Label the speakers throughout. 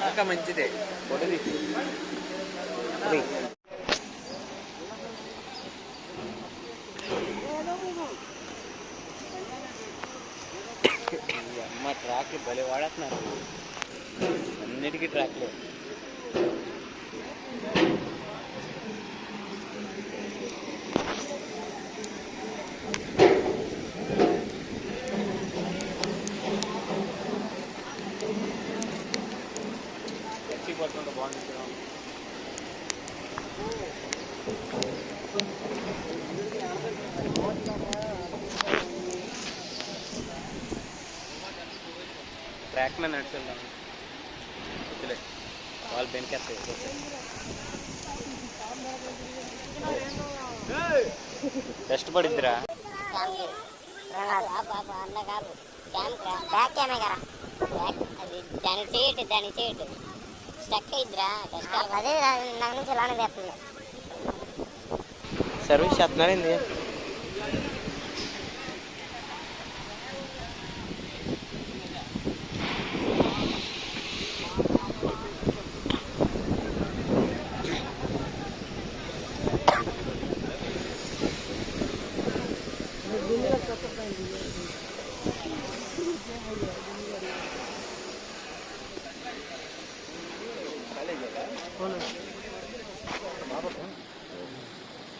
Speaker 1: ఇంకా మంచిదే పొడిది అమ్మ ట్రాక్లు భలే వాడుతున్నారు అన్నిటికీ ట్రాక్లు పడుతుంటే బాగుంటుంది ట్రాక్ మీద నడుచుకుందాం వాళ్ళు బెనికేస్తాయి బెస్ట్ పడిద్దిరా దాని చేయటు స్టక్ అయిద్దిరా అదే నా నుంచి ఇలానే తెస్తుంది సర్వీస్ చేస్తున్నారండి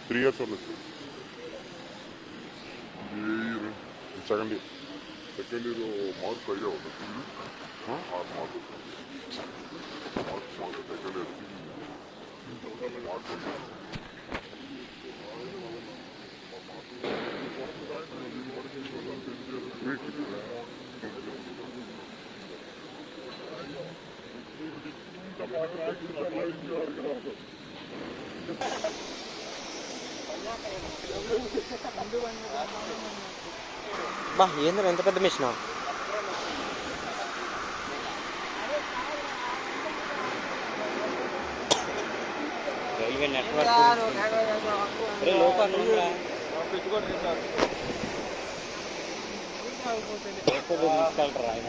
Speaker 2: Three years old. Second year. Second year mark kariya hoga. Mark second year.
Speaker 1: బా ఏంద్రా ఎంత పెద్ద మిషన్ రైల్వే నెట్వర్క్ తీసుకెళ్ళరా ఆయన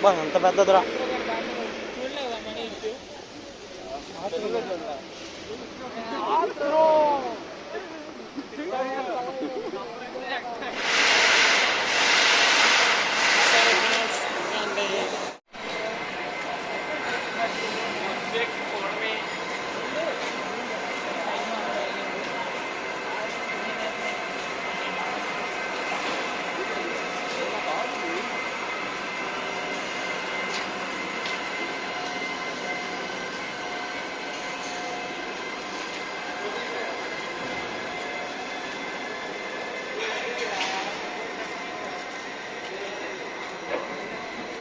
Speaker 1: బా అంత పెద్దదిరా